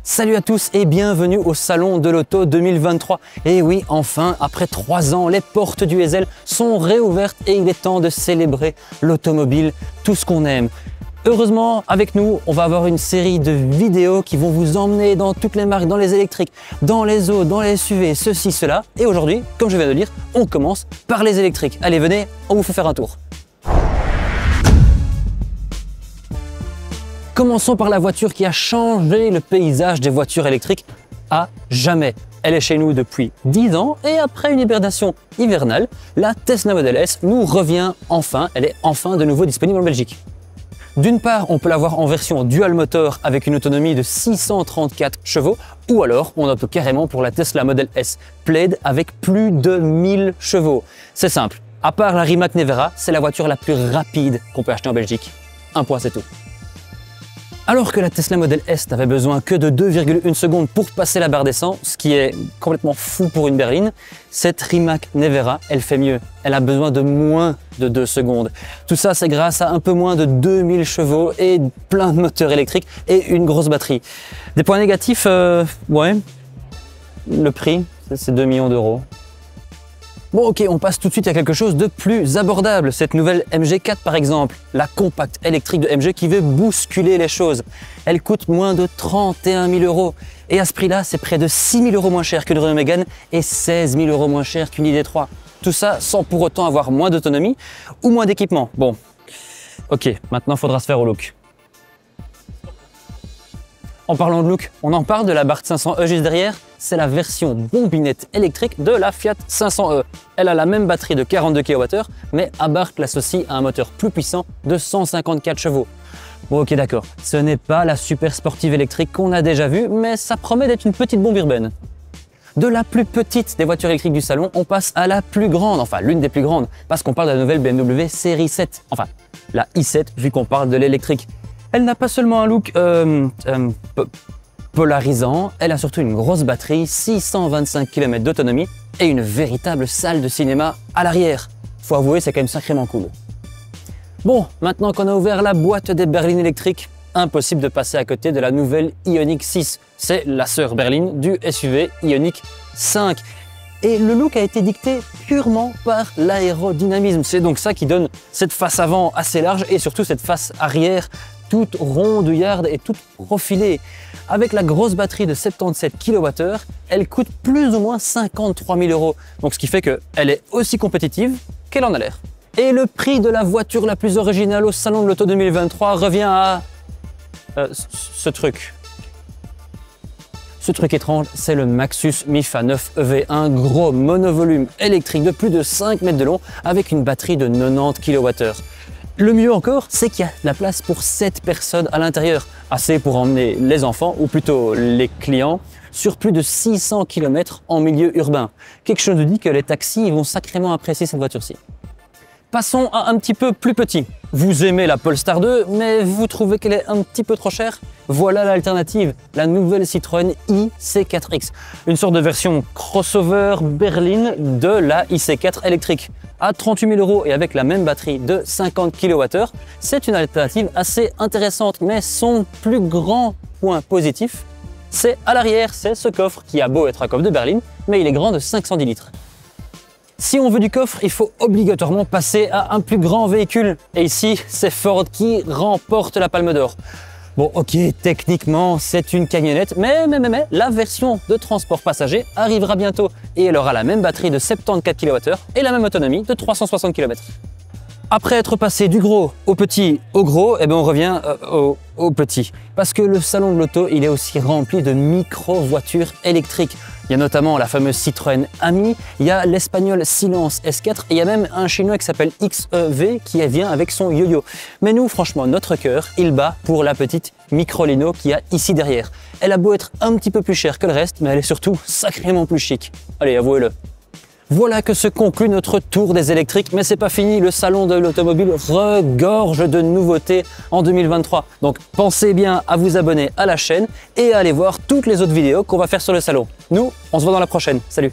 Salut à tous et bienvenue au Salon de l'Auto 2023. Et oui, enfin, après 3 ans, les portes du Ezel sont réouvertes et il est temps de célébrer l'automobile, tout ce qu'on aime. Heureusement, avec nous, on va avoir une série de vidéos qui vont vous emmener dans toutes les marques, dans les électriques, dans les eaux, dans les SUV, ceci, cela. Et aujourd'hui, comme je viens de le dire, on commence par les électriques. Allez, venez, on vous fait faire un tour. Commençons par la voiture qui a changé le paysage des voitures électriques à jamais. Elle est chez nous depuis 10 ans et après une hibernation hivernale, la Tesla Model S nous revient enfin, elle est enfin de nouveau disponible en Belgique. D'une part, on peut l'avoir en version dual moteur avec une autonomie de 634 chevaux ou alors on opte carrément pour la Tesla Model S Plaid avec plus de 1000 chevaux. C'est simple, à part la Rimac Nevera, c'est la voiture la plus rapide qu'on peut acheter en Belgique. Un point, c'est tout. Alors que la Tesla Model S n'avait besoin que de 2,1 secondes pour passer la barre des 100, ce qui est complètement fou pour une berline, cette Rimac Nevera, elle fait mieux. Elle a besoin de moins de 2 secondes. Tout ça, c'est grâce à un peu moins de 2000 chevaux et plein de moteurs électriques et une grosse batterie. Des points négatifs, ouais, le prix, c'est 2 millions d'euros. Bon ok, on passe tout de suite à quelque chose de plus abordable. Cette nouvelle MG4 par exemple, la compacte électrique de MG qui veut bousculer les choses. Elle coûte moins de 31 000 euros. Et à ce prix-là, c'est près de 6 000 euros moins cher qu'une Renault Mégane et 16 000 euros moins cher qu'une ID.3. Tout ça sans pour autant avoir moins d'autonomie ou moins d'équipement. Bon, ok, maintenant il faudra se faire au look. En parlant de look, on en parle de la Abarth 500e juste derrière. C'est la version bombinette électrique de la Fiat 500e. Elle a la même batterie de 42 kWh, mais Abarth l'associe à un moteur plus puissant de 154 chevaux. Bon ok d'accord, ce n'est pas la super sportive électrique qu'on a déjà vue, mais ça promet d'être une petite bombe urbaine. De la plus petite des voitures électriques du salon, on passe à la plus grande, enfin l'une des plus grandes, parce qu'on parle de la nouvelle BMW série 7, enfin la i7 vu qu'on parle de l'électrique. Elle n'a pas seulement un look polarisant, elle a surtout une grosse batterie, 625 km d'autonomie et une véritable salle de cinéma à l'arrière. Faut avouer, c'est quand même sacrément cool. Bon, maintenant qu'on a ouvert la boîte des berlines électriques, impossible de passer à côté de la nouvelle Ioniq 6. C'est la sœur berline du SUV Ioniq 5. Et le look a été dicté purement par l'aérodynamisme. C'est donc ça qui donne cette face avant assez large et surtout cette face arrière toute rondouillarde et toute profilée. Avec la grosse batterie de 77 kWh, elle coûte plus ou moins 53 000 euros. Donc ce qui fait qu'elle est aussi compétitive qu'elle en a l'air. Et le prix de la voiture la plus originale au Salon de l'Auto 2023 revient à... ce truc. Ce truc étrange, c'est le Maxus Mifa 9 EV1, gros monovolume électrique de plus de 5 mètres de long avec une batterie de 90 kWh. Le mieux encore, c'est qu'il y a de la place pour 7 personnes à l'intérieur, assez pour emmener les enfants, ou plutôt les clients, sur plus de 600 km en milieu urbain. Quelque chose nous dit que les taxis vont sacrément apprécier cette voiture-ci. Passons à un petit peu plus petit. Vous aimez la Polestar 2, mais vous trouvez qu'elle est un petit peu trop chère? Voilà l'alternative, la nouvelle Citroën IC4X. Une sorte de version crossover berline de la IC4 électrique. À 38 000 euros et avec la même batterie de 50 kWh, c'est une alternative assez intéressante. Mais son plus grand point positif, c'est à l'arrière, c'est ce coffre qui a beau être un coffre de berline, mais il est grand de 510 litres. Si on veut du coffre, il faut obligatoirement passer à un plus grand véhicule. Et ici, c'est Ford qui remporte la Palme d'Or. Bon, ok, techniquement, c'est une camionnette, mais la version de transport passager arrivera bientôt. Et elle aura la même batterie de 74 kWh et la même autonomie de 360 km. Après être passé du gros au petit au gros, eh ben on revient au petit. Parce que le salon de l'auto, il est aussi rempli de micro-voitures électriques. Il y a notamment la fameuse Citroën Ami, il y a l'espagnol Silence S4 et il y a même un chinois qui s'appelle XEV qui vient avec son yo-yo. Mais nous, franchement, notre cœur, il bat pour la petite Microlino qu'il y a ici derrière. Elle a beau être un petit peu plus chère que le reste, mais elle est surtout sacrément plus chic. Allez, avouez-le. Voilà que se conclut notre tour des électriques, mais c'est pas fini, le salon de l'automobile regorge de nouveautés en 2023. Donc pensez bien à vous abonner à la chaîne et à aller voir toutes les autres vidéos qu'on va faire sur le salon. Nous, on se voit dans la prochaine. Salut!